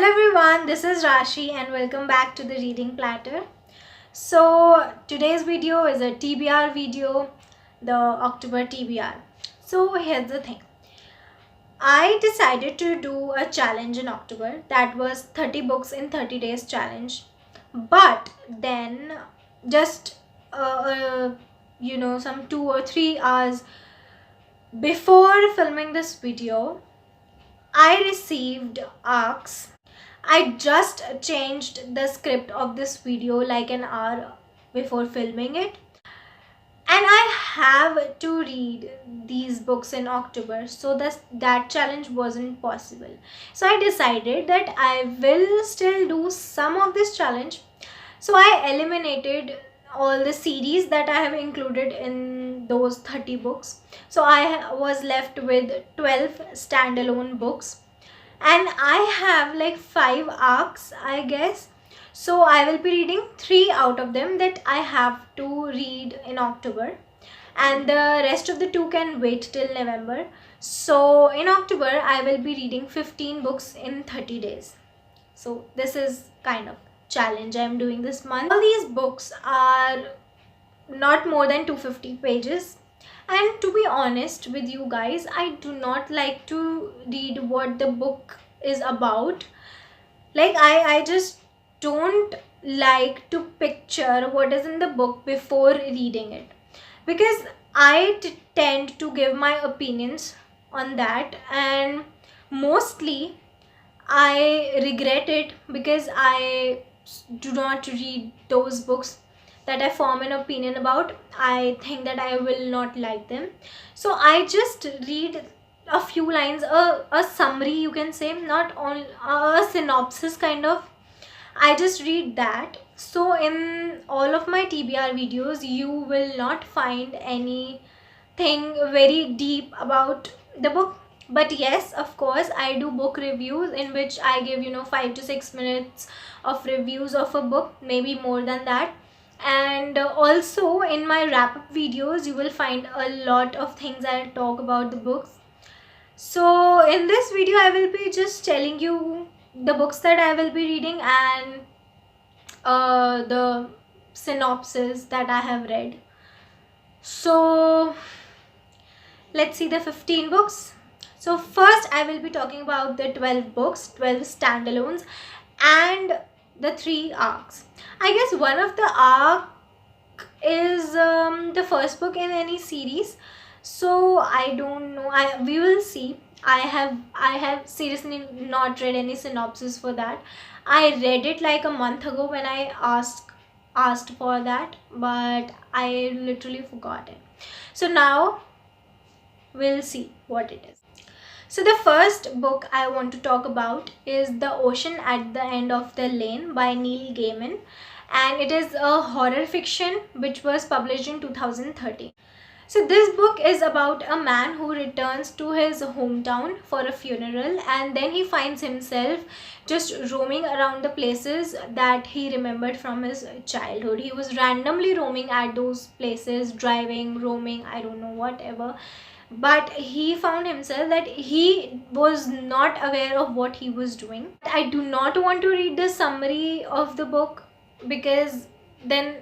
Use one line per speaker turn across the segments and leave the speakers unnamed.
Hello everyone, this is Rashi and welcome back to the Reading Platter. So today's video is a TBR video, the October TBR. So here's the thing. I decided to do a challenge in October that was 30 books in 30 days challenge. But then just some 2 or 3 hours before filming this video, I received ARCs. I just changed the script of this video like an hour before filming it, and I have to read these books in October, so that challenge wasn't possible. So I decided that I will still do some of this challenge. So I eliminated all the series that I have included in those 30 books. So I was left with 12 standalone books, and I have like 5 arcs, I guess. So I will be reading 3 out of them that I have to read in October, and the rest of the 2 can wait till November. So in October I will be reading 15 books in 30 days. So this is kind of challenge I'm doing this month. All these books are not more than 250 pages, and to be honest with you guys, I do not like to read what the book is about. Like I just don't like to picture what is in the book before reading it, because I tend to give my opinions on that, and mostly I regret it because I do not read those books that I form an opinion about. I think that I will not like them. So I just read a few lines, a summary, you can say, not on a synopsis kind of. I just read that. So in all of my TBR videos, you will not find anything very deep about the book. But yes, of course, I do book reviews in which I give 5 to 6 minutes of reviews of a book, maybe more than that. And also in my wrap-up videos, you will find a lot of things I talk about the books. So in this video, I will be just telling you the books that I will be reading and the synopsis that I have read. So let's see the 15 books. So first I will be talking about the 12 books, 12 standalones, and the 3 arcs. I guess one of the arc is the first book in any series. So I don't know. We will see. I have seriously not read any synopsis for that. I read it like a month ago when I asked for that, but I literally forgot it. So now we'll see what it is. So the first book I want to talk about is The Ocean at the End of the Lane by Neil Gaiman, and it is a horror fiction which was published in 2013. So this book is about a man who returns to his hometown for a funeral, and then he finds himself just roaming around the places that he remembered from his childhood. He was randomly roaming at those places, driving, roaming, I don't know, whatever. But he found himself that he was not aware of what he was doing. I do not want to read the summary of the book because then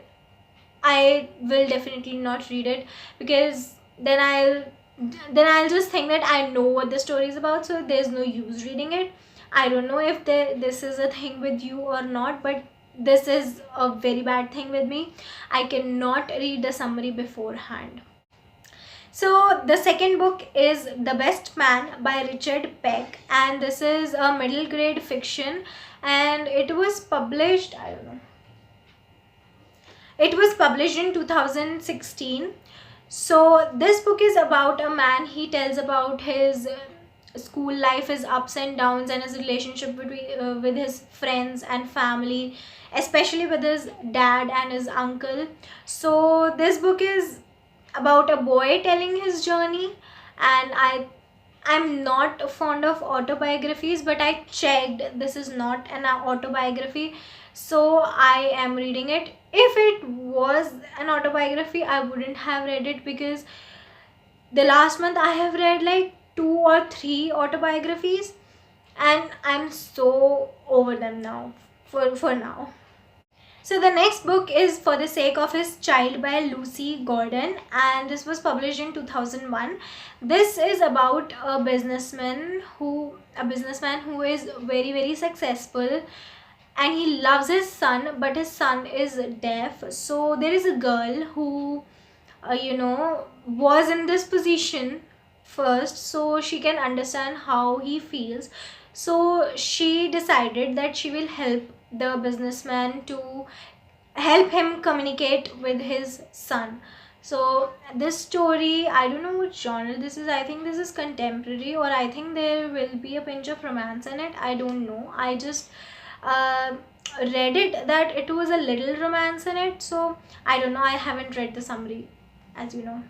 I will definitely not read it, because then I'll just think that I know what the story is about, so there's no use reading it. I don't know if this is a thing with you or not, but this is a very bad thing with me. I cannot read the summary beforehand. So the second book is The Best Man by Richard Peck, and this is a middle grade fiction, and it was published, I don't know, it was published in 2016. So this book is about a man. He tells about his school life, his ups and downs, and his relationship with his friends and family, especially with his dad and his uncle. So this book is about a boy telling his journey, and I'm not fond of autobiographies, but I checked, this is not an autobiography, so I am reading it. If it was an autobiography, I wouldn't have read it, because the last month I have read like 2 or 3 autobiographies, and I'm so over them now, for now. So the next book is For the Sake of His Child by Lucy Gordon, and this was published in 2001. This is about a businessman who is very very successful, and he loves his son, but his son is deaf. So there is a girl who was in this position first, so she can understand how he feels. So she decided that she will help the businessman to help him communicate with his son. So this story, I don't know which genre this is. I think this is contemporary, or I think there will be a pinch of romance in it. I don't know. I just uh, read it that it was a little romance in it. So I don't know. I haven't read the summary, as you know.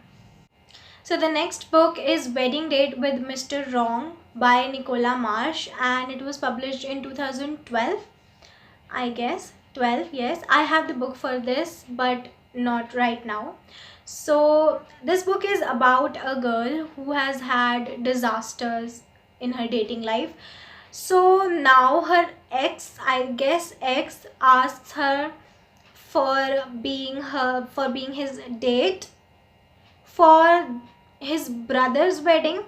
So the next book is Wedding Date with Mr. Wrong by Nicola Marsh, and it was published in 2012. I guess 12. Yes, I have the book for this, but not right now. So this book is about a girl who has had disasters in her dating life. So now her ex, I guess ex, asks her for being his date for his brother's wedding.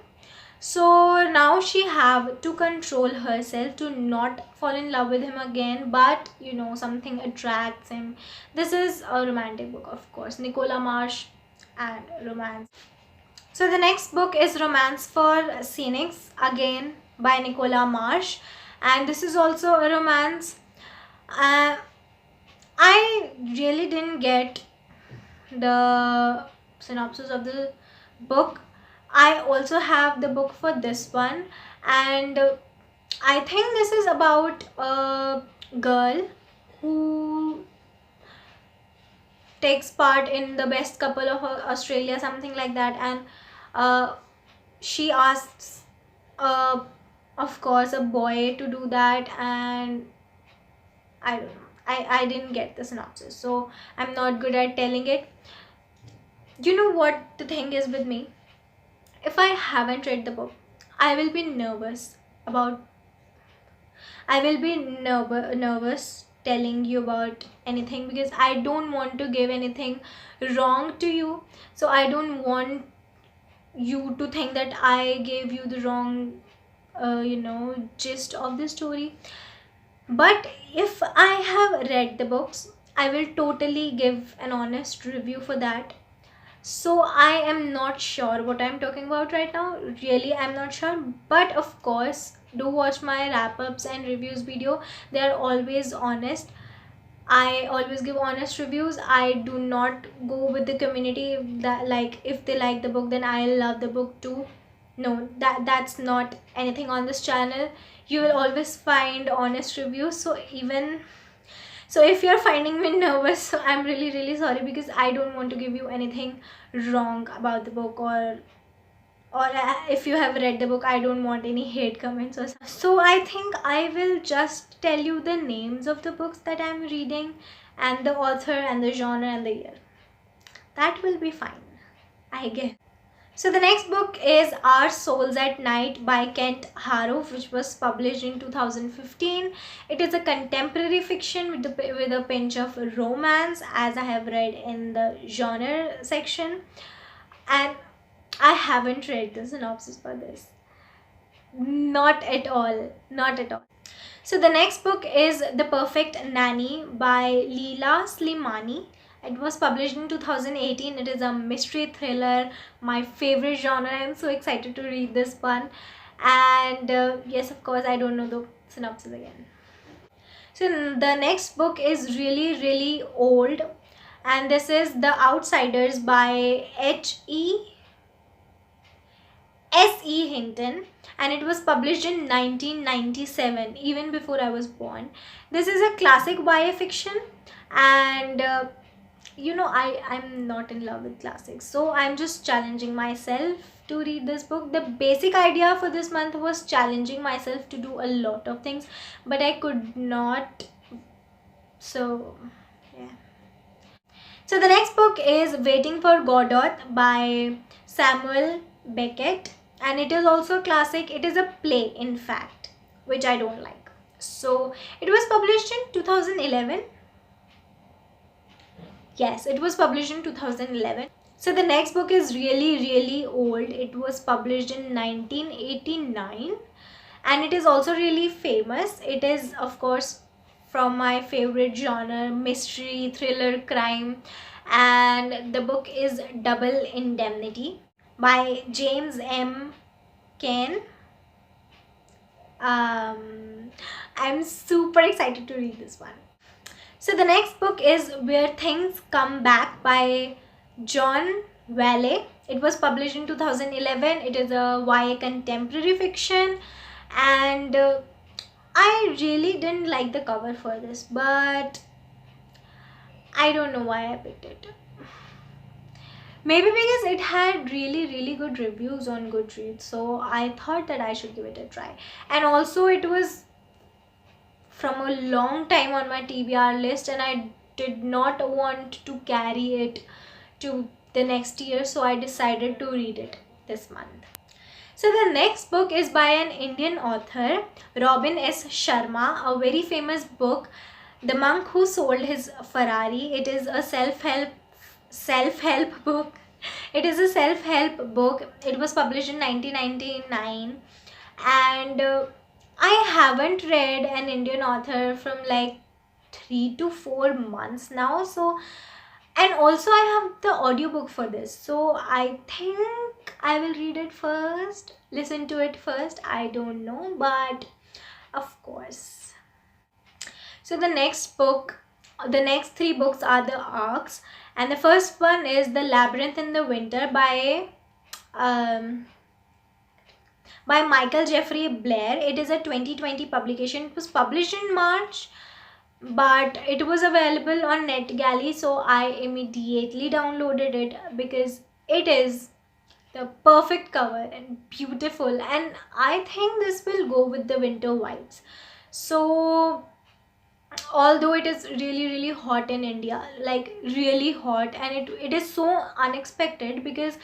So now she have to control herself to not fall in love with him again, but something attracts him. This is a romantic book, of course. Nicola Marsh and romance. So the next book is Romance for Cynics, again by Nicola Marsh, and this is also a romance. uh, I really didn't get the synopsis of the book. I also have the book for this one, and I think this is about a girl who takes part in the best couple of Australia, something like that, and uh, she asks, uh, of course, a boy to do that, and I don't know. I didn't get the synopsis, so I'm not good at telling it. You know what the thing is with me? If I haven't read the book, I will be nervous about I will be nervous telling you about anything, because I don't want to give anything wrong to you. So I don't want you to think that I gave you the wrong gist of the story. But if I have read the books, I will totally give an honest review for that. So I am not sure what I'm talking about right now. Really, I'm not sure. But of course, do watch my wrap ups and reviews video. They are always honest. I always give honest reviews. I do not go with the community that, like, if they like the book, then I love the book too. No, that's not anything on this channel. You will always find honest reviews. So if you're finding me nervous, so I'm really really sorry, because I don't want to give you anything wrong about the book, or if you have read the book, I don't want any hate comments or something. So I think I will just tell you the names of the books that I'm reading, and the author and the genre and the year. That will be fine, I guess. So the next book is Our Souls at Night by Kent Haruf, which was published in 2015. It is a contemporary fiction with a pinch of romance, as I have read in the genre section, and I haven't read the synopsis for this. Not at all. Not at all. So the next book is The Perfect Nanny by Leela Slimani. It was published in 2018. It is a mystery thriller, my favorite genre. I'm so excited to read this one. And yes, of course, I don't know the synopsis again. So the next book is really, really old, and this is The Outsiders by S.E. Hinton, and it was published in 1997, even before I was born. This is a classic YA fiction, and I'm not in love with classics, so I'm just challenging myself to read this book. The basic idea for this month was challenging myself to do a lot of things, but I could not. So, yeah. So the next book is Waiting for Godot by Samuel Beckett, and it is also classic. It is a play, in fact. which I don't like. So it was published in 2011. Yes, it was published in 2011. So the next book is really, really old. It was published in 1989 and it is also really famous. It is, of course, from my favorite genre, mystery, thriller, crime, and the book is Double Indemnity by James M. Cain. I'm super excited to read this one. So the next book is Where Things Come Back by John Valley. It was published in 2011. It is a YA contemporary fiction, and I really didn't like the cover for this, but I don't know why I picked it. Maybe because it had really, really good reviews on Goodreads, so I thought that I should give it a try. And also it was from a long time on my TBR list, and I did not want to carry it to the next year, so I decided to read it this month. So the next book is by an Indian author, Robin S. Sharma, a very famous book, The Monk Who Sold His Ferrari. It is a self-help book. It is a self-help book. It was published in 1999, and I haven't read an Indian author from like 3 to 4 months now. So, and also I have the audiobook for this. So I think I will read it first, listen to it first. I don't know, but of course. So the next three books are the arcs, and the first one is The Labyrinth in the Winter by Michael Jeffrey Blair. It is a 2020 publication. It was published in March, but it was available on NetGalley, so I immediately downloaded it because it is the perfect cover and beautiful, and I think this will go with the winter vibes. So although it is really, really hot in India, like really hot, and it is so unexpected because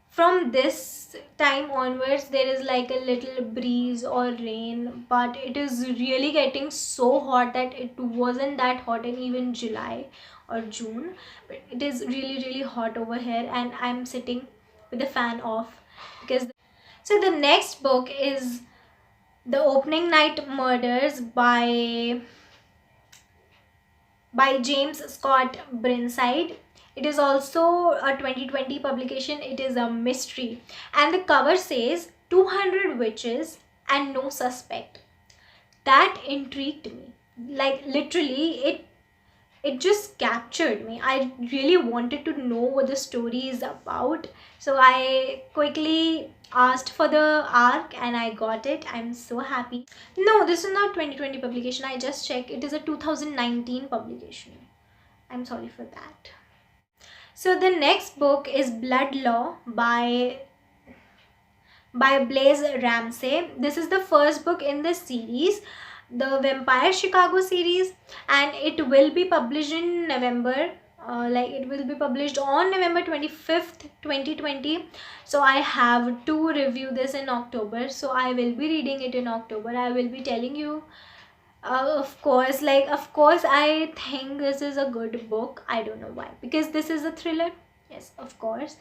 from this time onwards there is like a little breeze or rain, but it is really getting so hot that it wasn't that hot in even July or June, but it is really, really hot over here, and I'm sitting with the fan off because so the next book is The Opening Night Murders by James Scott Brinside. It is also a 2020 publication. It is a mystery, and the cover says 200 witches and no suspect. That intrigued me. Like literally, it just captured me. I really wanted to know what the story is about. So I quickly asked for the arc and I got it. I'm so happy. No, this is not 2020 publication. I just checked. It is a 2019 publication. I'm sorry for that. So the next book is Blood Law by Blaze Ramsey. This is the first book in the series, the Vampire Chicago series, and it will be published in November. It will be published on November 25th, 2020. So I have to review this in October. So I will be reading it in October. I will be telling you. Of course, I think this is a good book. I don't know why. Because this is a thriller. Yes, of course.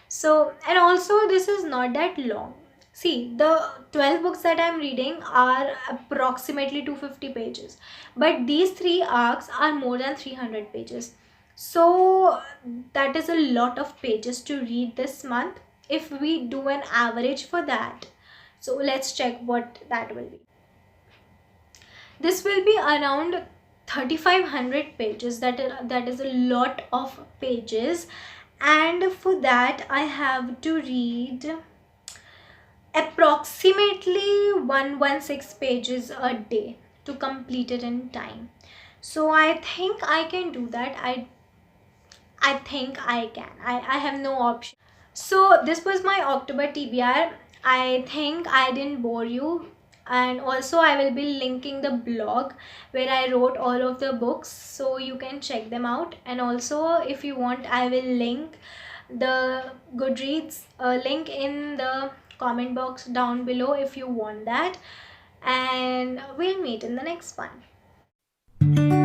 So, and also this is not that long. See, the 12 books that I'm reading are approximately 250 pages. But these three arcs are more than 300 pages. So, that is a lot of pages to read this month if we do an average for that. So, let's check what that will be. This will be around 3500 pages. That is a lot of pages, and for that I have to read approximately 116 pages a day to complete it in time. So I think I can do that. I think I can. I have no option. So this was my October TBR. I think I didn't bore you, and also I will be linking the blog where I wrote all of the books, so you can check them out. And also if you want, I will link the Goodreads link in the comment box down below if you want that. and we'll meet in the next one.